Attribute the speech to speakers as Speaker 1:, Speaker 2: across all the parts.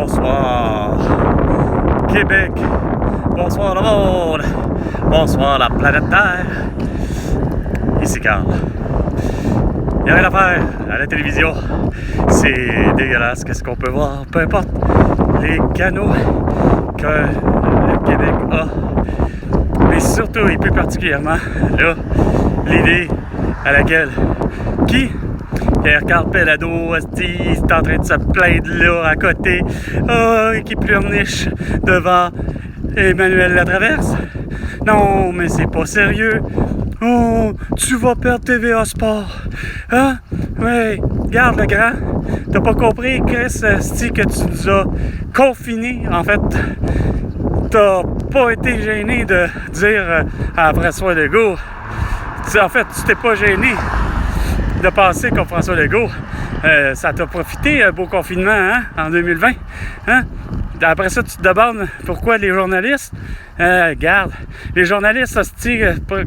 Speaker 1: Bonsoir Québec, bonsoir le monde, bonsoir la planète Terre. Ici Carl. Il n'y a rien à faire à la télévision. C'est dégueulasse, qu'est-ce qu'on peut voir, peu importe les canaux que le Québec a. Mais surtout et plus particulièrement, là, l'idée à laquelle Carl Pelado, il est en train de se plaindre là à côté, qui pleurniche devant Emmanuel Latraverse. Non, mais c'est pas sérieux. Oh, tu vas perdre TVA Sport. Hein? Ouais, regarde le grand. T'as pas compris, Chris, que tu nous as confinés. En fait, t'as pas été gêné de dire à François Legault. En fait, tu t'es pas gêné de passer comme François Legault. Ça t'a profité, un beau confinement, hein, en 2020. Hein? Après ça, tu te demandes pourquoi les journalistes, regarde, les journalistes hosties,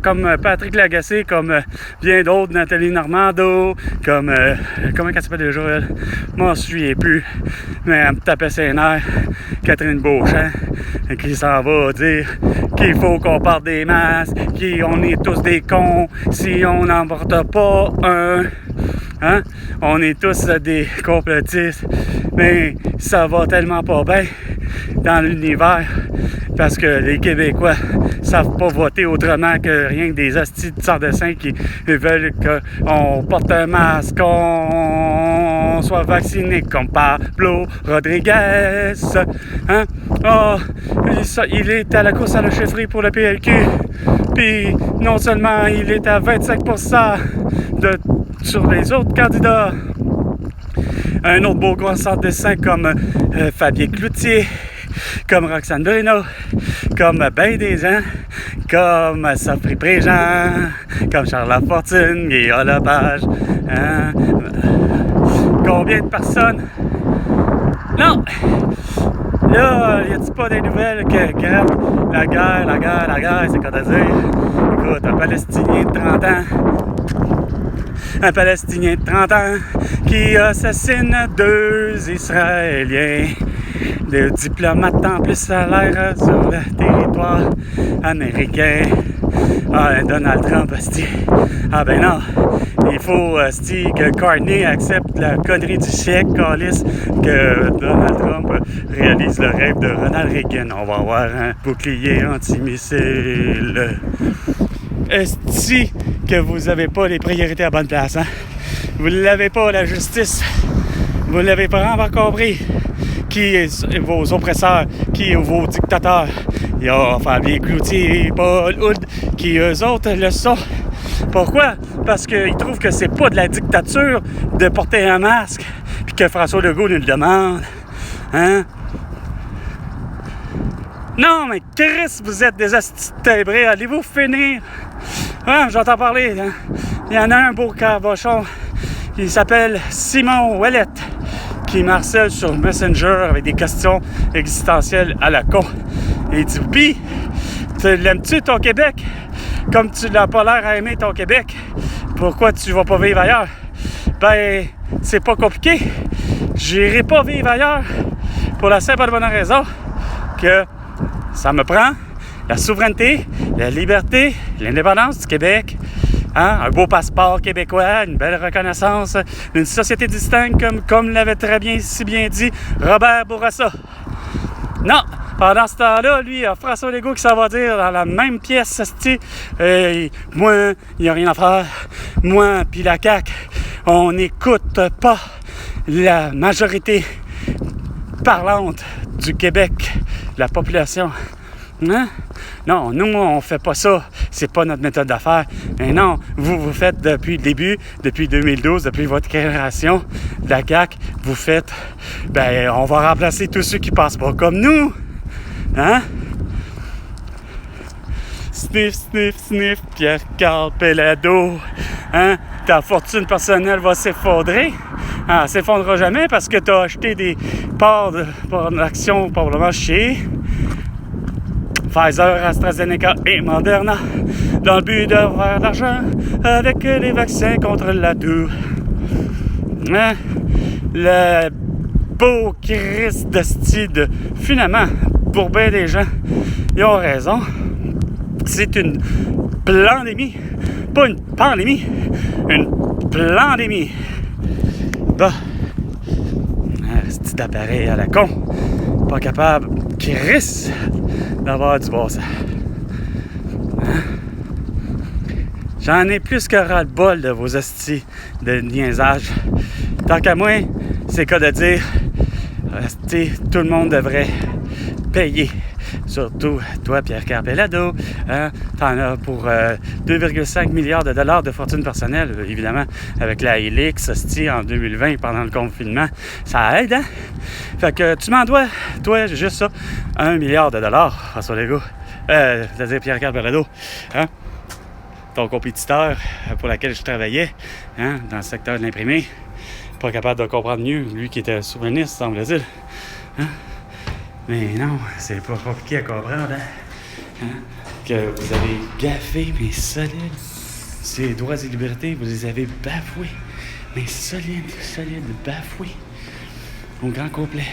Speaker 1: comme Patrick Lagacé, comme bien d'autres, Nathalie Normando, comme, comment elle s'appelle déjà, elle? Moi, je ne me souviens plus, mais elle me tapait ses nerfs, Catherine Beauchamp, qui s'en va dire qu'il faut qu'on parte des masques, qu'on est tous des cons, si on n'en porte pas un. Hein? On est tous des complotistes, mais ça va tellement pas bien dans l'univers parce que les Québécois savent pas voter autrement que rien que des hosties de sans-dessin qui veulent qu'on porte un masque, qu'on soit vacciné comme Pablo Rodriguez. Hein? Oh, il est à la course à la chefferie pour le PLQ. Puis non seulement il est à 25% sur les autres candidats. Un autre beau gros sans-dessin comme Fabien Cloutier, comme Roxane Bruno, comme ben des gens, comme Sophie Préjean, comme Charles Lafortune, Guillaume Lepage. Hein? Combien de personnes? Non! Là, y a-t-il pas des nouvelles que la guerre, c'est quoi à dire? Écoute, un Palestinien de 30 ans qui assassine 2 Israéliens, des diplomates en plus salaire sur le territoire américain. Ah, Donald Trump, hostie. Ah ben non, il faut, hostie, que Carney accepte la connerie du siècle, calice, que Donald Trump réalise le rêve de Ronald Reagan. On va avoir un bouclier antimissile. Esti que vous n'avez pas les priorités à bonne place, hein? Vous ne l'avez pas, la justice. Vous ne l'avez pas encore compris. Qui est vos oppresseurs? Qui est vos dictateurs? Il y a Fabien Cloutier et Paul Hood qui, eux autres, le sont. Pourquoi? Parce qu'ils trouvent que c'est pas de la dictature de porter un masque puis que François Legault nous le demande. Hein? Non, mais Chris, vous êtes des astis de timbrés. Allez-vous finir? Ah, j'entends parler. Hein? Il y en a un beau cabochon qui s'appelle Simon Ouellette qui marcelle sur Messenger avec des questions existentielles à la con. Et il dit, pis, l'aimes-tu ton Québec? Comme tu n'as pas l'air à aimer ton Québec, pourquoi tu vas pas vivre ailleurs? Ben, c'est pas compliqué. J'irai pas vivre ailleurs pour la simple et bonne raison que ça me prend la souveraineté, la liberté, l'indépendance du Québec, hein? Un beau passeport québécois, une belle reconnaissance, une société distincte comme l'avait très bien, si bien dit Robert Bourassa. Non! Pendant ce temps-là, lui, il y a François Legault qui s'en va dire dans la même pièce, moi, il n'y a rien à faire. Moi, puis la CAQ, on n'écoute pas la majorité parlante du Québec, la population. Hein? Non, nous, on fait pas ça. C'est pas notre méthode d'affaires. Mais non, vous faites depuis le début, depuis 2012, depuis votre création de la CAQ, vous faites, ben, on va remplacer tous ceux qui passent pas comme nous. Hein? Sniff, sniff, sniff, Pierre-Carl Pelado. Hein? Ta fortune personnelle va s'effondrer. Elle s'effondrera jamais parce que tu as acheté des parts d'action probablement chez Pfizer, AstraZeneca et Moderna dans le but de faire de l'argent avec les vaccins contre la toux. Hein? beau Christ de style finalement, pour bien des gens, ils ont raison. C'est une pandémie, pas une pandémie, une pandémie. Bah, un style d'appareil à la con, pas capable, Christ, d'avoir du bon sens. Hein? J'en ai plus que ras-le-bol de vos hosties de niaisage. Tant qu'à moi, c'est cas de dire, tout le monde devrait payer. Surtout toi, Pierre Carpellado, hein, t'en as pour 2,5 milliards de dollars de fortune personnelle, évidemment, avec la Helix, hostie, en 2020, pendant le confinement. Ça aide, hein? Fait que tu m'en dois, toi, juste ça, 1 milliard de dollars, François Legault. C'est-à-dire Pierre Carpellado, hein? Ton compétiteur pour lequel je travaillais, hein, dans le secteur de l'imprimé. Pas capable de comprendre mieux, lui qui était souverainiste, semble-t-il. Hein? Mais non, c'est pas compliqué à comprendre, hein? Que vous avez gaffé, mais solide. Ces droits et libertés, vous les avez bafoués. Mais solide, bafoués. Au grand complet.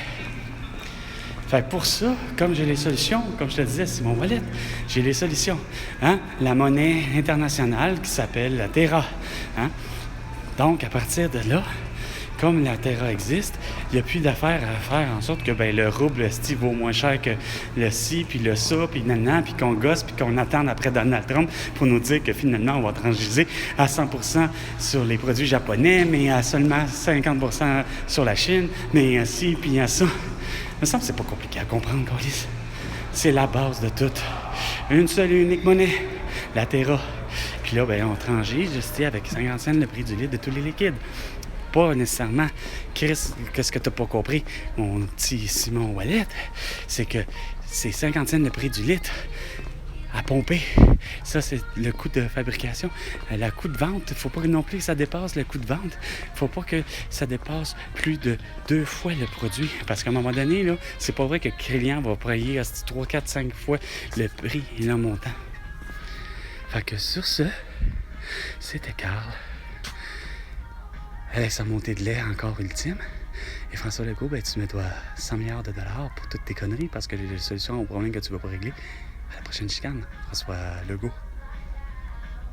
Speaker 1: Fait que pour ça, comme j'ai les solutions, comme je te disais, c'est mon wallet, j'ai les solutions. Hein? La monnaie internationale qui s'appelle la Terra. Hein? Donc, à partir de là, comme la Terra existe, il n'y a plus d'affaires à faire en sorte que le rouble, le style vaut moins cher que le ci, puis le ça, puis nanana, puis qu'on gosse, puis qu'on attende après Donald Trump pour nous dire que finalement, on va transiger à 100% sur les produits japonais, mais à seulement 50% sur la Chine, mais ci, puis à ça. Il me semble que c'est pas compliqué à comprendre, Carlis. C'est la base de tout. Une seule et unique monnaie, la Terra. Puis là, on transige, avec 50 cents le prix du litre de tous les liquides. Pas nécessairement. Chris, qu'est-ce que t'as pas compris, mon petit Simon Wallet? C'est que c'est 50 cents le prix du litre à pomper. Ça, c'est le coût de fabrication. Le coût de vente, il ne faut pas non plus que ça dépasse le coût de vente. Il ne faut pas que ça dépasse plus de 2 fois le produit. Parce qu'à un moment donné, là, c'est pas vrai que le client va payer 3, 4, 5 fois le prix et le montant. Fait que sur ce, c'était Carl. Avec sa montée de lait encore ultime. Et François Legault, tu me dois 100 milliards de dollars pour toutes tes conneries parce que j'ai des solutions aux problèmes que tu ne vas pas régler. À la prochaine chicane, François Legault.